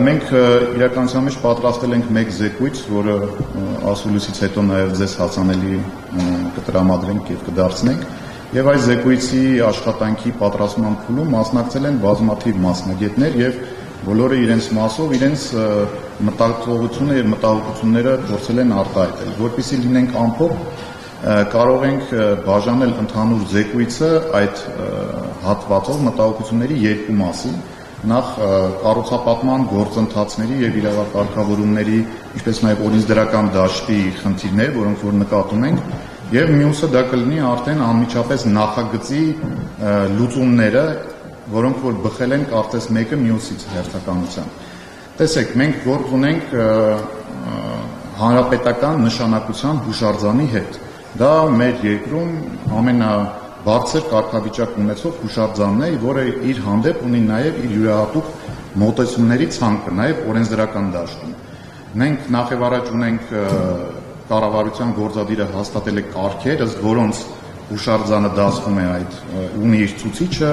Մենք իրականության մեջ պատրաստել ենք մեկ զեկույց, որը ասուլիսից հետո նաև ձեզ հասանելի կտրամադրենք և կդարձնենք, և այս զեկույցի աշխատանքի պատրաստման փուլում մասնակցել են բազմաթիվ մասնագետներ և բոլորը իրենց մասով իրենց մտածողությունը և մտահոգությունները փորձել են արտահայտել, որպեսզի լինենք ամփոփ, կարող ենք բաժանել ընդհանուր զեկույցը այդ հատվածով մտահոգությունների երկու մասի, նախ կառուցապատման գործընթացների և իրավակարգավորումների, ինչպես նաև օրենսդրական դաշտի խնդիրներ, որոնք որ նկատում ենք, և մյուսը դա կլինի արդեն անմիջապես նախագծի լուծումները, որոնք որ բխել են կարծես մեկը մյուսից հերթականության։ Տեսեք, մենք գործ ունենք հանրապետական նշանակության հուշարձանի հետ։ Դա մեր երկրում ամենաբարձր կարգավիճակ ունեցող հուշարձանն է, որը իր հանդեպ ունի նաև իր յուրահատուկ մոտեցումների ցանկը, նաև օրենսդրական դաշտում։ Մենք նախևառաջ ունենք կառավարության գործադիրը հաստատել է կարգեր, ըստ որոնց հուշարձանը դասվում է ունի իր ցուցիչը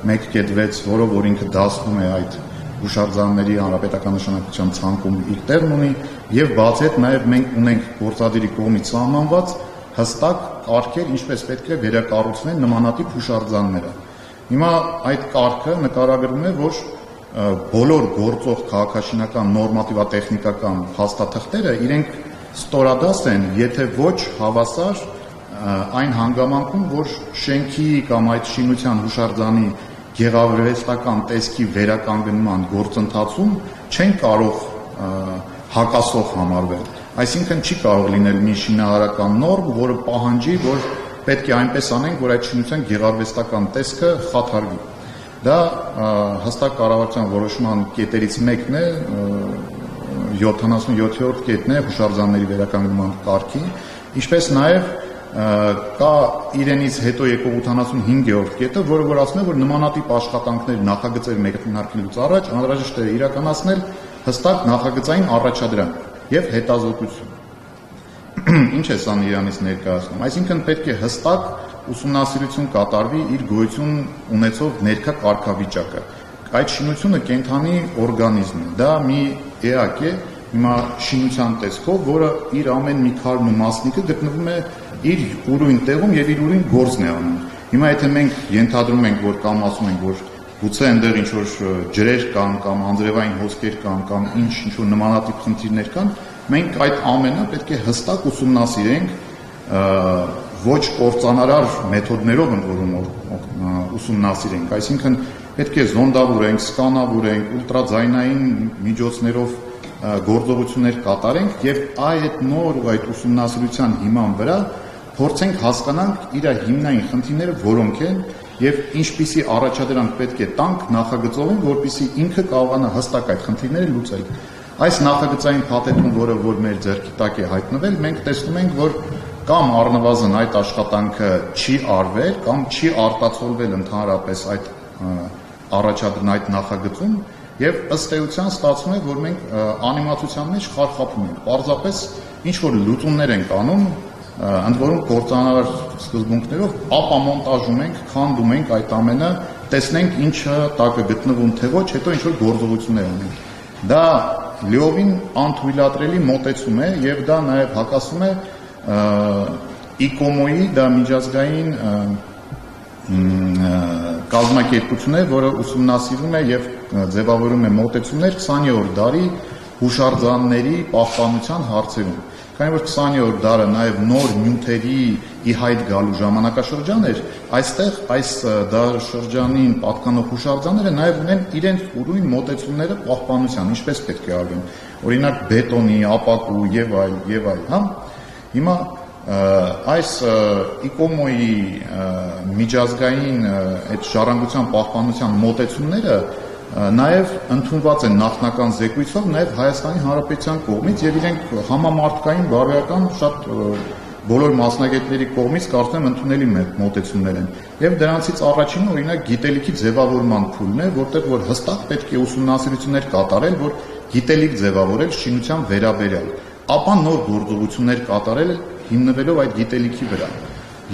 1.6, որով որ ինքը դասվում է այդ հուշարձանների հանրապետական նշանակության ցանկում իր տեղն ունի, և բացի այդ նաև մենք ունենք գործադիրի կողմից սահմանված հստակ կարգեր, ինչպես պետք է վերակառուցվեն նմանատիպ հուշարձանները։ Հիմա այդ կարգը նկարագրում է, որ բոլոր գործող քաղաքաշինական նորմատիվատեխնիկական փաստաթղթերը իրենք ստորադաս են, եթե ոչ հավասար այն հանգամանքում, որ շենքի կամ այդ շինության հուշարձանի գեղարվեստական տեսքի վերականգնման գործընթացում չեն կարող հակասող համարվել։ Այսինքն չի կարող լինել մի շինարարական նորմ, որը պահանջի, որ պետք է այնպես անենք, որ այդ շինության գեղարվեստական տեսքը խաթարվի։ Դա հստակ կառավարության որոշման կետերից մեկն է, 77-րդ կետն է հուշարձանների վերականգնման կարգի, ինչպես նաև կա իրենից հետո եկող 85-րդ կետը, որը որ ասում է, որ նմանատիպ աշխատանքներ նախագծեր մեկնարկելուց առաջ անհրաժեշտ է իրականացնել հստակ նախագծային առաջադրանք և հետազոտություն։ Ինչ է սա իրանից ներկայացնում։ Այսինքն պետք է հստակ ուսումնասիրություն կատարվի իր գոյություն ունեցող ներքա կարգավիճակը։ Այդ շինությունը կենդանի օրգանիզմ է, դա մի էակ է, հիմա շինության տեսքով, որը իր ամեն մի քարն ու մասնիկը գտնվում է իր ուրույն տեղում և իր ուրույն գործն է անում։ Հիմա եթե մենք ենթադրում ենք, որ կամ ասում ենք, որ գուցե այնտեղ ինչ-որ ջրեր կան, կամ անձրևային հոսքեր կան, կամ ինչ-որ նմանատիպ խնդիրներ կան, մենք այդ ամենը պետք է հստակ ուսումնասիրենք, ոչ կործանարար մեթոդներով ուսումնասիրենք, այսինքն պետք է զոնդավորենք, սկանավորենք, ուլտրաձայնային միջոցներով գործողություններ կատարենք և այդ նոր ու այդ ուսումնասիրության հիման վրա փորձենք հասկանանք իր հիմնային խնդիրները որոնք են և ինչպիսի առաջադրանք պետք է տանք նախագծողին, որպեսզի ինքը կարողանա հստակ այդ խնդիրները լուծել։ Այս նախագծային փաթեթում, որը որ մեր ձեռքի տակ է հայտնվել, մենք տեսնում ենք, որ կամ առնվազն այդ աշխատանքը չի արվել, կամ չի արտացոլվել ընդհանրապես այդ առաջադրն այդ նախագծում, և ըստ էության ստացվում է, որ մենք անիմացության մեջ խարխափում ենք, պարզապես ինչ-որ լուծումներ ենք անում, ընդ որում կործանարար սկզբունքներով, ապա մոնտաժում ենք, քանդում ենք այդ ամենը, տեսնենք ինչը տակը գտնվում թե ոչ, հետո ինչ-որ գործողություններ ունենք։ Դա լիովին անթույլատրելի մոտեցում է և դա նաև հակասում է ICOMO-ի, դա միջազգային կազմակերպություն է, որը ուսումնասիրում է և ձևավորում է մոտեցումներ 20-րդ դարի հուշարձանների պահպանության հարցերում։ Քանի որ 20-րդ դարը նաև նոր նյութերի ի հայտ գալու ժամանակաշրջան էր, այստեղ այս դարաշրջանին պատկանող հուշարձանները նաև ունեն իրենց ուրույն մոտեցումները պահպանության, ինչպես պետք է արվեն, օրինակ բետոնի, ապակու և այլ։ Հիմա այս ICOMO-ի միջազգային այդ ժառանգության պահպանության մոտեցումները նաև ընդունված են նախնական զեկույցով նաև Հայաստանի Հանրապետության կողմից և իրենք համամարտկային բարոյական շատ բոլոր մասնագետների կողմից կարծում եմ ընդունելի մոտեցումներ են։ Եվ դրանցից առաջինը օրինակ գիտելիքի ձևավորման փուլն է, որտեղ որ հստակ պետք է ուսումնասիրություններ կատարել, որ գիտելիք ձևավորել շինության վերաբերյալ, ապա նոր գործողություններ կատարել հիմնվելով այդ գիտելիքի վրա։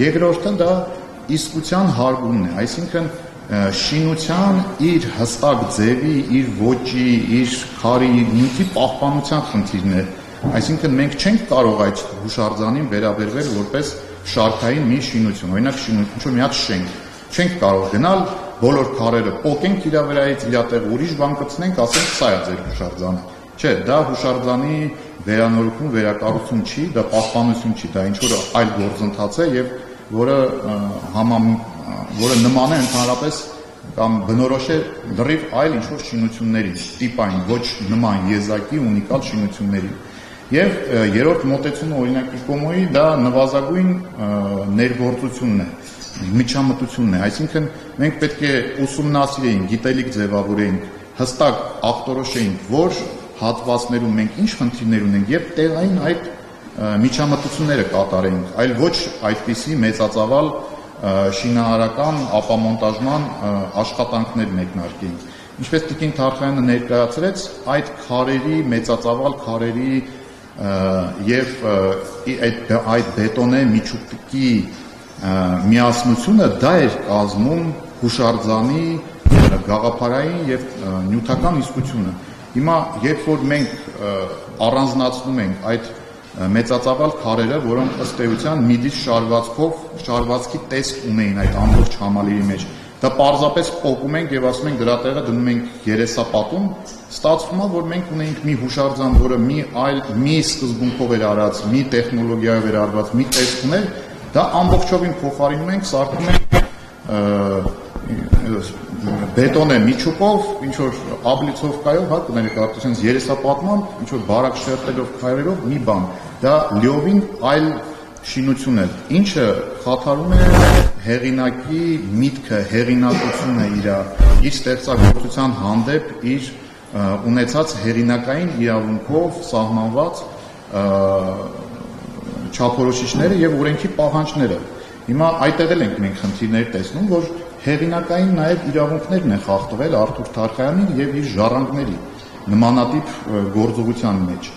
Երկրորդը դա իսկության հարգումն է, այսինքն շինության իր հստակ ձևի, իր ոճի, իր քարի, նյութի պահպանության խնդիրն է։ Այսինքն մենք չենք կարող այդ հուշարձանին վերաբերվել որպես շարքային մի շինություն, օրինակ ինչ-որ մի հատ շենք։ Չենք կարող գնալ բոլոր քարերը պոկենք իր վրայից, իր տեղ ուրիշ բան կցնենք, ասենք սա է ձեր հուշարձանը։ Չէ, դա հուշարձանի վերանորոգում, վերակառուցում չի, դա պահպանություն չի, դա ինչ-որ այլ գործընթաց է եւ որը նման է ընդհանրապես կամ բնորոշ է լրիվ այլ ինչ-որ շինությունների, տիպային, ոչ նման եզակի ունիկալ շինությունների։ Եվ երրորդ մոտեցումը օրինակ ICOMO-ի դա նվազագույն ներգործությունն է, միջամտությունն է, այսինքն մենք պետք է ուսումնասիրեինք, գիտելիք ձևավորեինք, հստակ ախտորոշեինք, որ հատվածներում մենք ինչ խնդիրներ ունենք եւ տեղային այդ միջամտությունները կատարեինք, այլ ոչ այդպիսի մեծածավալ շինարարական ապամոնտաժման աշխատանքներ մեկնարկեինք։ Ինչպես Տիկին Թարխյանը ներկայացրեց, այդ քարերի, մեծածավալ քարերի եւ այդ բետոնե միջուկի միասնությունը դա էր կազմում հուշարձանի գաղափարային եւ նյութական իսկությունը։ Հիմա երբ որ մենք առանձնացնում ենք այդ մեծածավալ քարերը, որոնք ըստ էության միդից շարվածքի տեսք ունեին այդ ամբողջ համալիրի մեջ, դա պարզապես փոկում ենք եւ ասում ենք դրա տեղը դնում ենք երեսապատում, ստացվում է, որ մենք ունենք մի հուշարձան, որը մի սկզբունքով էր արած, մի տեխնոլոգիայով էր արված, մի տեսք ուներ, դա ամբողջովին փոխարինում ենք, սարքում ենք բետոնե միջուկով, ինչ որ աբլիցովկայով, հա, կներկայացնենք երեսապատման, ինչ որ բարակ շերտերով, քայլերով մի բան։ Դա լիովին այլ շինություն է, ինչը խաթարում է հեղինակի միտքը, հեղինակությունը իր ստեղծագործության հանդեպ իր ունեցած հեղինակային իրավունքով սահմանված չափորոշիչները եւ օրենքի պահանջները։ Հիմա այդտեղ էլ ենք մենք խնդիրներ տեսնում, որ հեղինակային նաև իրավունքներն են խախտվել Արթուր Թարխյանի եւ իր ժառանգների նմանատիպ գործողության մեջ։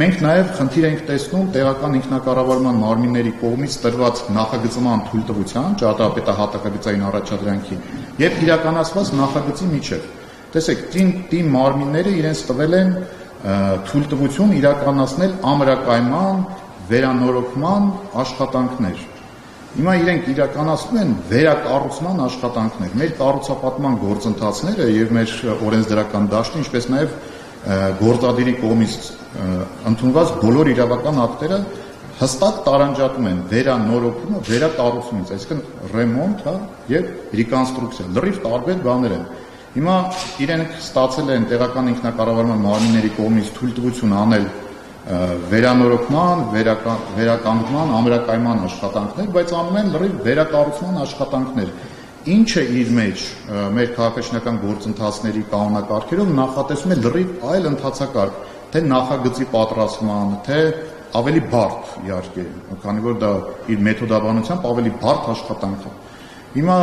Մենք նաև խնդիր ենք տեսնում տեղական ինքնակառավարման մարմինների կողմից տրված նախագծման թույլտվության, ճարտարապետահատակագծային առաջադրանքի եւ իրականացված նախագծի միջեւ։ Տեսեք, թիմ մարմինները իրենց տվել են թույլտվություն իրականացնել ամրակայման, վերանորոգման աշխատանքներ։ Հիմա իրենք իրականացնում են վերակառուցման աշխատանքներ։ Մեր կառուցապատման գործընթացները եւ մեր օրենսդրական դաշտը, ինչպես նաեւ գործադիրի կողմից ընդունված բոլոր իրավական ակտերը հստակ տարանջատում են վերանորոգումը վերակառուցումից, այսինքն ռեմոնտ, հա, եւ ռեկոնստրուկցիա, լրիվ տարբեր բաներ են։ Հիմա իրենք ստացել են տեղական ինքնակառավարման մարմինների կողմից թույլտվություն անել վերանորոգման, վերականգնման, ամրակայման աշխատանքներ, բայց անում են լրիվ վերակառուցման աշխատանքներ, ինչը իր մեջ մեր քաղաքաշինական գործընթացների կանոնակարգերով նախատեսում է լրիվ այլ ընթացակարգ, թե նախագծի պատրաստման, թե ավելի բարդ իհարկե, քանի որ դա իր մեթոդաբանությամբ ավելի բարդ աշխատանք է։ Հիմա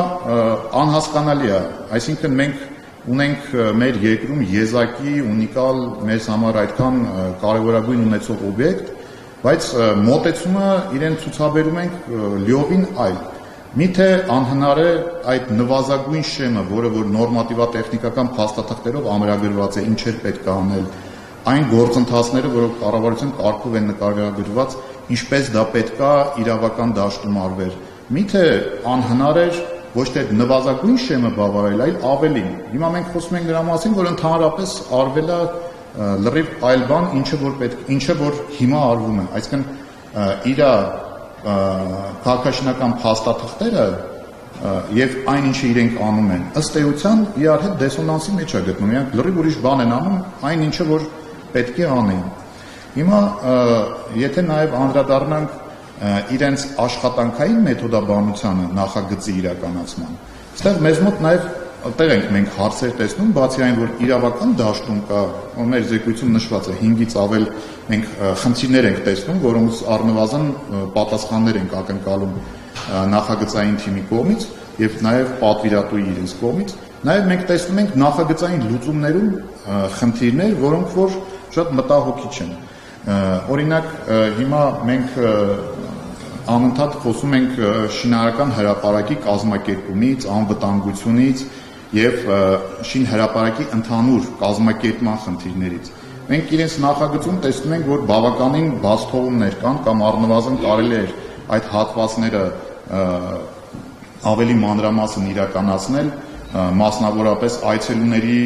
անհասկանալի է, այսինքն մենք ունենք մեր երկրում եզակի, ունիկալ, մեզ համար այդքան կարևորագույն ունեցող օբյեկտ, բայց մոտեցումը իրեն ցուցաբերում ենք լիովին այլ։ Միթե անհնար է այդ նվազագույն շեմը, որը որ նորմատիվատեխնիկական փաստաթղթերով ամրագրված է, ինչեր պետք է անել, այն գործընթացները, որոնք կառավարության կարգով են նկարագրված, ինչպես դա պետք է իրավական դաշտում արվեր։ Միթե անհնար էր ոչ թե նվազագույն շեմը բավարարել, այլ ավելին։ Հիմա մենք խոսում ենք նրա մասին, որ ընդհանրապես արվել է լրիվ այլ բան, ինչը որ հիմա արվում է։ Այսինքն իր քաղաքաշինական փաստաթղթերը եւ այն ինչը իրենք անում են, ըստ էության իրար հետ դեսոնանսի մեջ է գտնում։ Իրանք լրիվ ուրիշ բան են անում, այն ինչը որ պետք է անեն։ Հիմա եթե նաեւ անդրադառնանք իրենց աշխատանքային մեթոդաբանությանը նախագծի իրականացման։ Այստեղ մեզ մոտ նաև այդտեղ ենք մենք հարցեր տեսնում, բացի այն, որ իրավական դաշտում կա, մեր զեկույցում նշված է 5-ից ավել մենք խնդիրներ ենք տեսնում, որոնց առնվազն պատասխաններ ենք ակնկալում նախագծային թիմի կողմից եւ նաև պատվիրատուի իրենց կողմից։ Նաև մենք տեսնում ենք նախագծային լուծումներում խնդիրներ, որոնք որ շատ մտահոգիչ են։ Օրինակ հիմա մենք անընդհատ խոսում ենք շինարարական հրապարակի կազմակերպումից, անվտանգությունից եւ շինհրապարակի ընդհանուր կազմակերպման խնդիրներից։ Մենք իրենց նախագծում տեսնում ենք, որ բավականին բաց թողումներ կան կամ առնվազն կարելի է այդ հատվածները ավելի մանրամասն իրականացնել, մասնավորապես այցելուների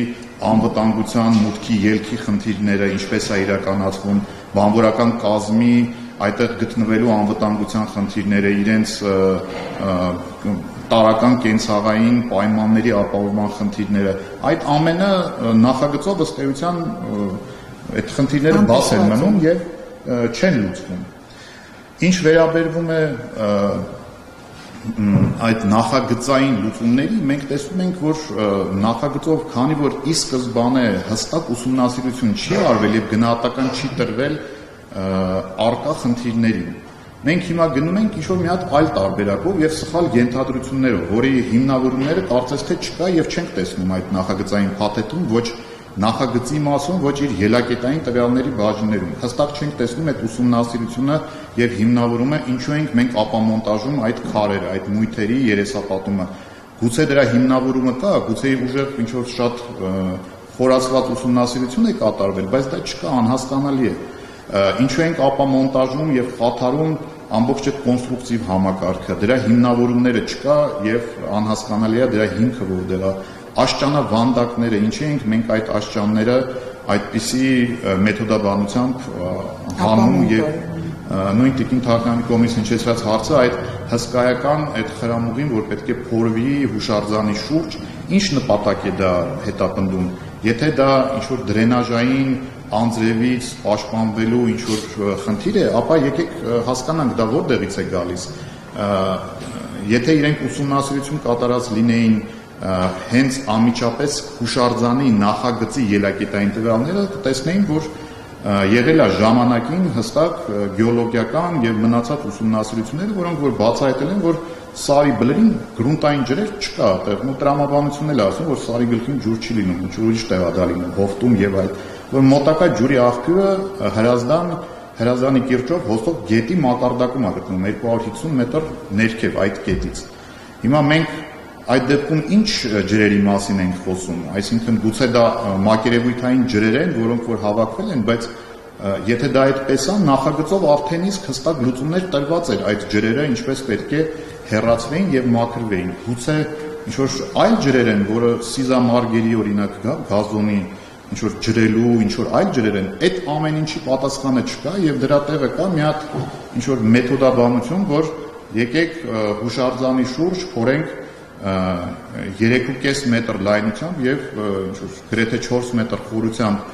անվտանգության մուտքի ելքի խնդիրները ինչպես է իրականացվում, բանվորական կազմի այդտեղ գտնվելու անվտանգության խնդիրները, իրենց տարական կենցաղային պայմանների ապահովման խնդիրները, այդ ամենը նախագծով ըստ էության այդ խնդիրները բաց են մնում եւ չեն լուծվում։ Ինչ վերաբերվում է այդ նախագծային լուծումների, մենք տեսնում ենք, որ նախագծով, քանի որ ի սկզբանե հստակ ուսումնասիրություն չի արվել եւ գնահատական չի տրվել արկա խնդիրներին, մենք հիմա գնում ենք ինչ-որ մի հատ այլ տարբերակով եւ սխալ ենթադրություններով, որի հիմնավորումները կարծես թե չկա եւ չենք տեսնում այդ նախագծային փաթեթում, ոչ նախագծի մասում, ոչ իր ելակետային տվյալների բաժիններում։ Հստակ չենք տեսնում այդ ուսումնասիրությունը եւ հիմնավորումը, ինչու ենք մենք ապամոնտաժում այդ քարերը, այդ նյութերի երեսապատումը։ Գուցե դրա հիմնավորումը կա, գուցե ուժեղ ինչ-որ շատ խորացված ուսումնասիրություն է կատարվել, բայց դա չկա, անհասկանալի է։ Ինչու ենք ապամոնտաժում եւ խաթարում ամբողջ այդ կոնստրուկտիվ համակարգը, դրա հիմնավորումները չկա եւ անհասկանալի է դրա հիմքը որտեղ է։ Աշճանավանդակները, ինչի ենք մենք այդ աշճանները այդպիսի մեթոդաբանությամբ հանում եւ նույն Տիկին Թարգմանյանի կողմից հնչեցրած հարցը այդ հսկայական այդ խրամուղին, որ պետք է փորվի հուշարձանի շուրջ, ինչ նպատակ է դա հետապնդում։ Եթե դա ինչ-որ դրենաժային անձրևից պաշտպանվելու ինչ-որ խնդիր է, ապա եկեք հասկանանք դա որտեղից է գալիս։ Եթե իրենք ուսումնասիրություն կատարած լինեին հենց անմիջապես հուշարձանի նախագծի ելակետային տվյալները, կտեսնեին, որ եղել է ժամանակին հստակ գեոլոգիական եւ մնացած ուսումնասիրությունները, որոնք որ բացահայտել են, որ սարի բլրին գրունտային ջրեր չկա, այդտեղ ու տրամաբանությունն էլ ասում, որ սարի գլխին ջուր չի լինում, ինչ ուրիշ տեղ է դա լինում, հովտում եւ այլ, որ մոտակա ջուրի աղբյուրը Հրազդանի կիրճով հոսող գետի մակարդակում է գտնվում 250 մետր ներքև այդ գետից։ Հիմա մենք այդ դեպքում ինչ ջրերի մասին ենք խոսում, այսինքն գուցե դա մակերևույթային ջրեր են, որոնք որ հավաքվել են, բայց եթե դա այդպես է, նախագծով արդեն իսկ հստակ լուծումներ տրված էր այդ ջրերը ինչպես պետք է հեռացվեին եւ մաքրվեին։ Գուցե ինչ-որ այլ ջրեր են, որը սիզամարգերի օրինակ գազոնի ինչ-որ ջրելու, ինչ-որ այլ ջրեր են, այդ ամեն ինչի պատասխանը չկա եւ դրա տեղը կա մի հատ ինչ-որ մեթոդաբանություն, որ եկեք հուշարձանի շուրջ փորենք 3.5 մետր լայնությամբ եւ գրեթե 4 մետր խորությամբ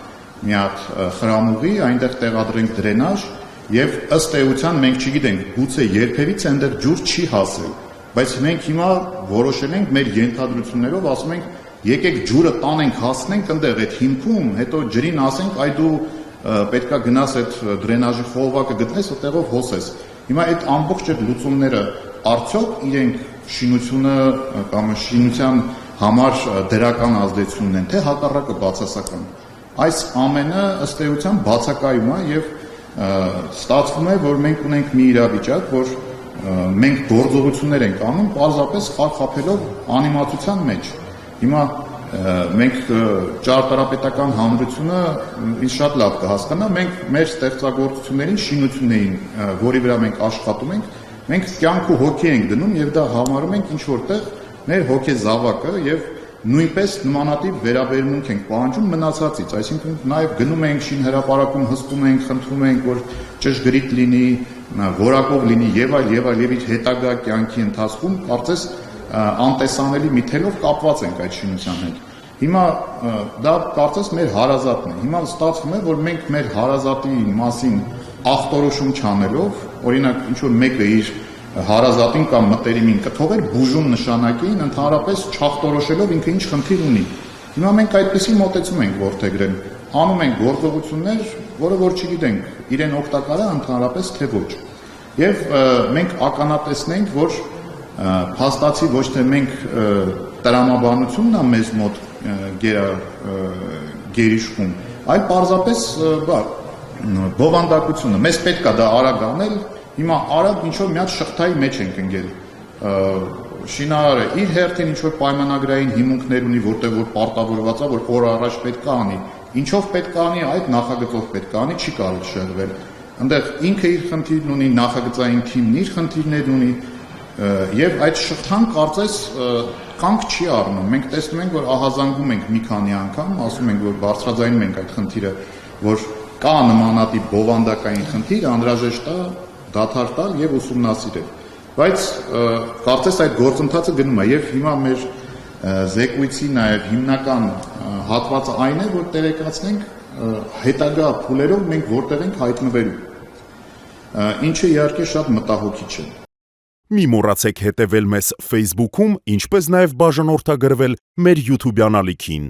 մի հատ խրամուղի, այնտեղ տեղադրենք դրենաժ եւ ըստ էության մենք չգիտենք, գուցե երբևից այնտեղ ջուր չի հասել, բայց մենք հիմա որոշել ենք մեր ենթադրություններով, ասում ենք, եկեք ջուրը տանենք, հասնենք այնտեղ այդ հիմքում, հետո ջրին ասենք, այ դու պետքա գնաս այդ դրենաժի խողովակը գտնես, այդտեղով հոսես։ Հիմա այդ ամբողջ այդ լուծումները արդյոք իրենք շինությունը կամ շինության համար դրական ազդեցությունն են, թե հակառակը բացասական։ Այս ամենը ըստ էության բացակայում է եւ ստացվում է, որ մենք ունենք մի իրավիճակ, որ մենք գործողություններ ենք անում պարզապես խախապելով անիմացության մեջ։ Հիմա մենք ճարտարապետական հանրությունը ինձ շատ լավ կհասկանա, մենք մեր ստեղծագործություններին շինություններին, որի վրա մենք աշխատում ենք, մենք կյանք ու հոգի ենք դնում եւ դա համարում ենք ինչ որտեղ մեր հոգեզավակը եւ նույնպես նմանատիպ վերաբերմունք ենք պահանջում մնացածից, այսինքն նաեւ գնում ենք շինհրապարակում, հսկում ենք, խնդրում ենք, որ ճշգրիտ լինի, որակով լինի եւ այլ եւ իր հետագա կյանքի ընթացքում կարծես անտեսանելի մի թելով կապված ենք այդ շինության հետ։ Հիմա դա կարծես մեր հարազատն է։ Հիմա ստացվում է, որ մենք մեր հարազատի մասին ախտորոշում չանելով, օրինակ ինչ որ մեկը իր հարազատին կամ մտերիմին կթողեր բուժում նշանակին, ընդհանրապես չախտորոշելով ինքը ինչ խնդիր ունի։ Հիմա մենք այդպեսի մոտեցում ենք որդեգրել, անում ենք գործողություններ, որը որ չգիտենք, իրեն օգտակար է ընդհանրապես թե ոչ։ Եվ մենք ականատեսնենք, որ փաստացի ոչ թե մենք տրամաբանությունն է մեզ մոտ գերիշխում, այլ պարզապես բովանդակությունը։ Մեզ պետք է դա արագ անել, հիմա արագ ինչ-որ մի հատ շղթայի մեջ ենք ընկել։ Շինարարը իր հերթին ինչ-որ պայմանագրային հիմունքներ ունի, որտեղ որ պարտավորված է, որ օր առաջ պետք է անի։ Ինչով պետք է անի, այդ նախագծով պետք է անի, չի կարող շեղվել։ Այնտեղ ինքը իր խնդիրն ունի, նախագծային թիմն իր խնդիրներ ունի, եւ այդ շղթան կարծես կանգ չի առնում։ Մենք տեսնում ենք, որ ահազանգում ենք մի քանի անգամ, ասում ենք, որ բարձրաձայնում ենք այդ խնդիրը, որ կա նմանատիպ բովանդակային խնդիր, անհրաժեշտ է դադար տալ եւ ուսումնասիրել։ Բայց կարծես այդ գործընթացը գնում է եւ հիմա մեր զեկույցի նաեւ հիմնական հատվածը այն է, որ տեղեկացնենք հետագա փուլերով մենք որտեղ ենք հայտնվելու, ինչը իհարկե շատ մտահոգիչ է։ Մի մոռացեք հետևել մեզ Facebook-ում, ինչպես նաև բաժանորդագրվել մեր YouTube-յան ալիքին։